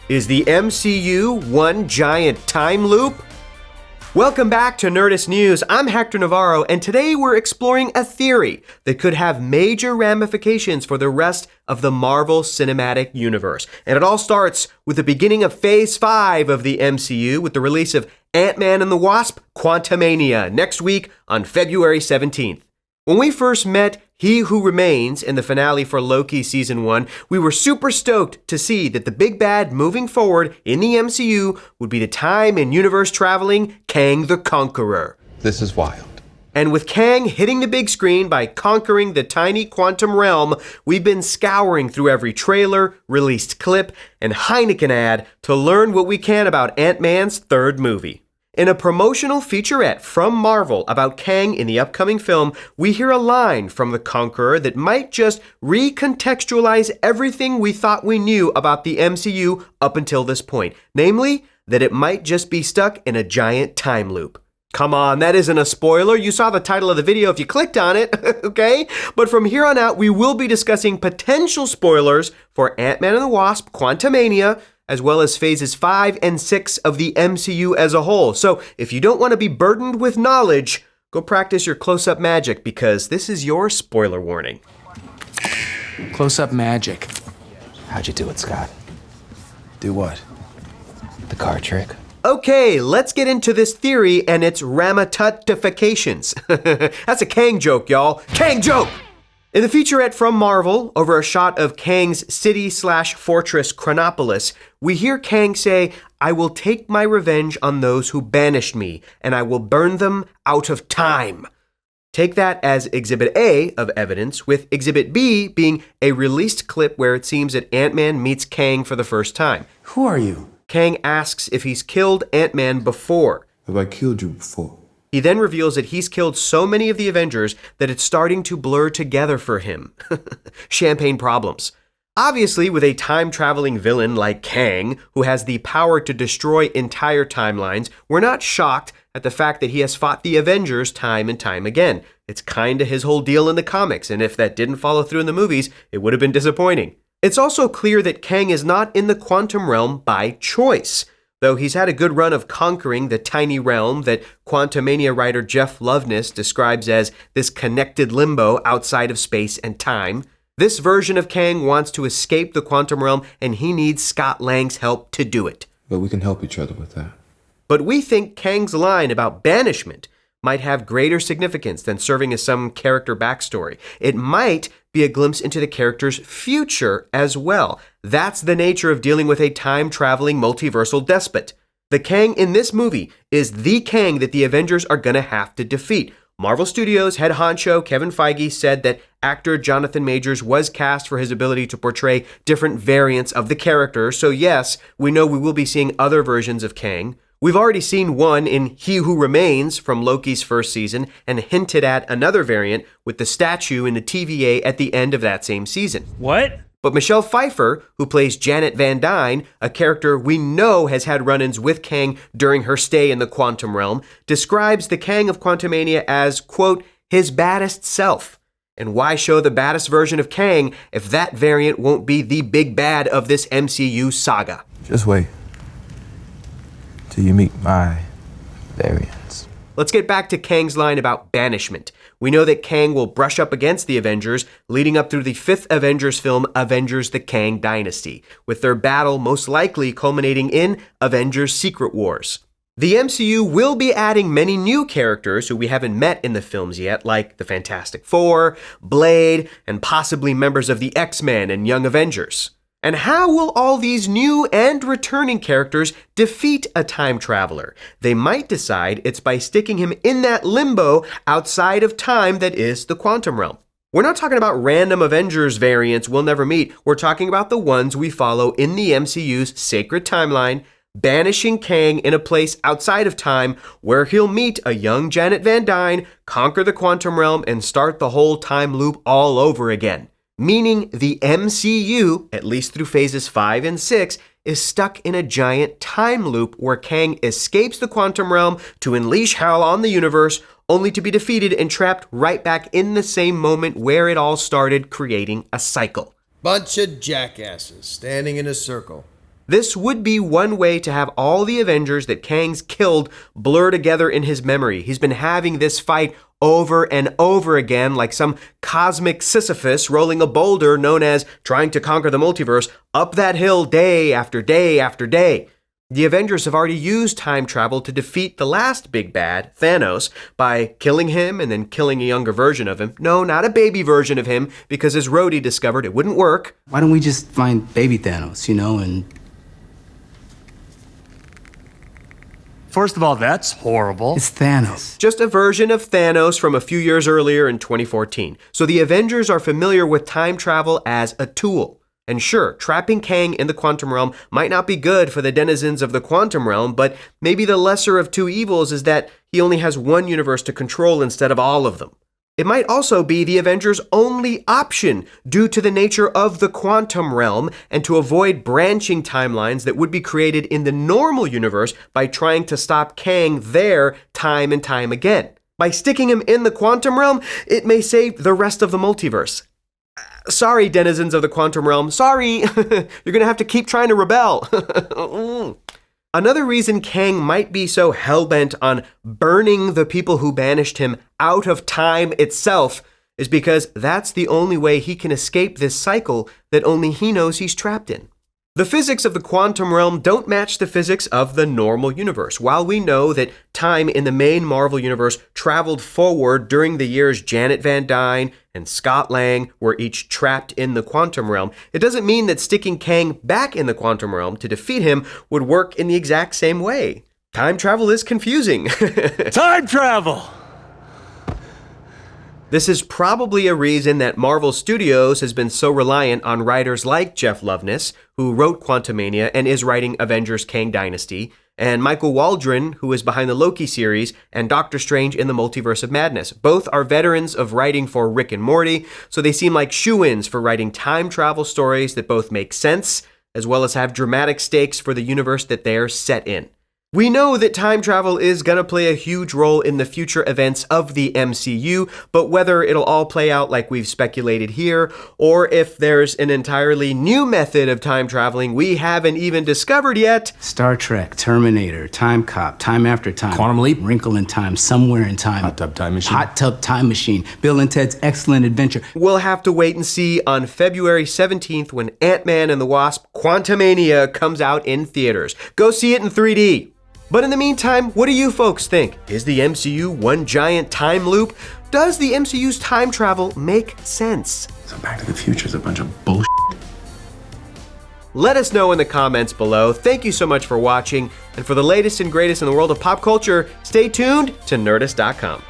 Is the MCU one giant time loop? Welcome back to Nerdist News. I'm Hector Navarro, and today we're exploring a theory that could have major ramifications for the rest of the Marvel Cinematic Universe. And it all starts with the beginning of Phase 5 of the MCU with the release of Ant-Man and the Wasp: Quantumania next week on February 17th. When we first met He Who Remains in the finale for Loki Season 1, we were super stoked to see that the big bad moving forward in the MCU would be the time and universe traveling Kang the Conqueror. This is wild. And with Kang hitting the big screen by conquering the tiny quantum realm, we've been scouring through every trailer, released clip, and Heineken ad to learn what we can about Ant-Man's third movie. In a promotional featurette from Marvel about Kang in the upcoming film, we hear a line from the Conqueror that might just recontextualize everything we thought we knew about the MCU up until this point. Namely, that it might just be stuck in a giant time loop. Come on, that isn't a spoiler. You saw the title of the video if you clicked on it, okay? But from here on out, we will be discussing potential spoilers for Ant-Man and the Wasp: Quantumania, as well as phases 5 and 6 of the MCU as a whole. So if you don't want to be burdened with knowledge, go practice your close-up magic, because this is your spoiler warning. Close-up magic. How'd you do it, Scott? Do what? The card trick? Okay, let's get into this theory and its Rama-Tut-ifications. That's a Kang joke, y'all. Kang joke! In the featurette from Marvel, over a shot of Kang's city/fortress Chronopolis, we hear Kang say, "I will take my revenge on those who banished me, and I will burn them out of time." Take that as Exhibit A of evidence, with Exhibit B being a released clip where it seems that Ant-Man meets Kang for the first time. Who are you? Kang asks if he's killed Ant-Man before. Have I killed you before? He then reveals that he's killed so many of the Avengers that it's starting to blur together for him. Champagne problems. Obviously, with a time-traveling villain like Kang, who has the power to destroy entire timelines, we're not shocked at the fact that he has fought the Avengers time and time again. It's kinda his whole deal in the comics, and if that didn't follow through in the movies, it would have been disappointing. It's also clear that Kang is not in the quantum realm by choice. Though he's had a good run of conquering the tiny realm that Quantumania writer Jeff Loveness describes as this connected limbo outside of space and time, this version of Kang wants to escape the quantum realm, and he needs Scott Lang's help to do it. But we can help each other with that. But we think Kang's line about banishment might have greater significance than serving as some character backstory. It might be a glimpse into the character's future as well. That's the nature of dealing with a time-traveling multiversal despot. The Kang in this movie is the Kang that the Avengers are gonna have to defeat. Marvel Studios head honcho Kevin Feige said that actor Jonathan Majors was cast for his ability to portray different variants of the character, so yes, we know we will be seeing other versions of Kang. We've already seen one in He Who Remains from Loki's first season, and hinted at another variant with the statue in the TVA at the end of that same season. What? But Michelle Pfeiffer, who plays Janet Van Dyne, a character we know has had run-ins with Kang during her stay in the quantum realm, describes the Kang of Quantumania as, quote, his baddest self. And why show the baddest version of Kang if that variant won't be the big bad of this MCU saga? Just wait till you meet my variants. Let's get back to Kang's line about banishment. We know that Kang will brush up against the Avengers, leading up through the 5th Avengers film, Avengers: The Kang Dynasty, with their battle most likely culminating in Avengers: Secret Wars. The MCU will be adding many new characters who we haven't met in the films yet, like the Fantastic Four, Blade, and possibly members of the X-Men and Young Avengers. And how will all these new and returning characters defeat a time traveler? They might decide it's by sticking him in that limbo outside of time that is the quantum realm. We're not talking about random Avengers variants we'll never meet. We're talking about the ones we follow in the MCU's sacred timeline, banishing Kang in a place outside of time where he'll meet a young Janet Van Dyne, conquer the quantum realm, and start the whole time loop all over again. Meaning the MCU, at least through phases 5 and 6, is stuck in a giant time loop where Kang escapes the quantum realm to unleash hell on the universe, only to be defeated and trapped right back in the same moment where it all started, creating a cycle. Bunch of jackasses standing in a circle. This would be one way to have all the Avengers that Kang's killed blur together in his memory. He's been having this fight over and over again like some cosmic Sisyphus rolling a boulder known as trying to conquer the multiverse up that hill day after day after day. The Avengers have already used time travel to defeat the last big bad, Thanos, by killing him and then killing a younger version of him. No, not a baby version of him, because as Rhodey discovered, it wouldn't work. Why don't we just find baby Thanos, and... First of all, that's horrible. It's Thanos. Just a version of Thanos from a few years earlier in 2014. So the Avengers are familiar with time travel as a tool. And sure, trapping Kang in the quantum realm might not be good for the denizens of the quantum realm, but maybe the lesser of two evils is that he only has one universe to control instead of all of them. It might also be the Avengers' only option due to the nature of the quantum realm and to avoid branching timelines that would be created in the normal universe by trying to stop Kang there time and time again. By sticking him in the quantum realm, it may save the rest of the multiverse. Sorry, denizens of the quantum realm. Sorry. You're going to have to keep trying to rebel. Another reason Kang might be so hell-bent on burning the people who banished him out of time itself is because that's the only way he can escape this cycle that only he knows he's trapped in. The physics of the quantum realm don't match the physics of the normal universe. While we know that time in the main Marvel universe traveled forward during the years Janet Van Dyne and Scott Lang were each trapped in the quantum realm, it doesn't mean that sticking Kang back in the quantum realm to defeat him would work in the exact same way. Time travel is confusing. Time travel! This is probably a reason that Marvel Studios has been so reliant on writers like Jeff Loveness, who wrote Quantumania and is writing Avengers Kang Dynasty, and Michael Waldron, who is behind the Loki series, and Doctor Strange in the Multiverse of Madness. Both are veterans of writing for Rick and Morty, so they seem like shoo-ins for writing time travel stories that both make sense, as well as have dramatic stakes for the universe that they're set in. We know that time travel is going to play a huge role in the future events of the MCU, but whether it'll all play out like we've speculated here, or if there's an entirely new method of time traveling we haven't even discovered yet. Star Trek, Terminator, Time Cop, Time After Time. Quantum Leap. Wrinkle in Time, Somewhere in Time. Hot Tub Time Machine. Hot Tub Time Machine. Bill and Ted's Excellent Adventure. We'll have to wait and see on February 17th when Ant-Man and the Wasp Quantumania comes out in theaters. Go see it in 3D. But in the meantime, what do you folks think? Is the MCU one giant time loop? Does the MCU's time travel make sense? So Back to the Future is a bunch of bullshit. Let us know in the comments below. Thank you so much for watching, and for the latest and greatest in the world of pop culture, stay tuned to Nerdist.com.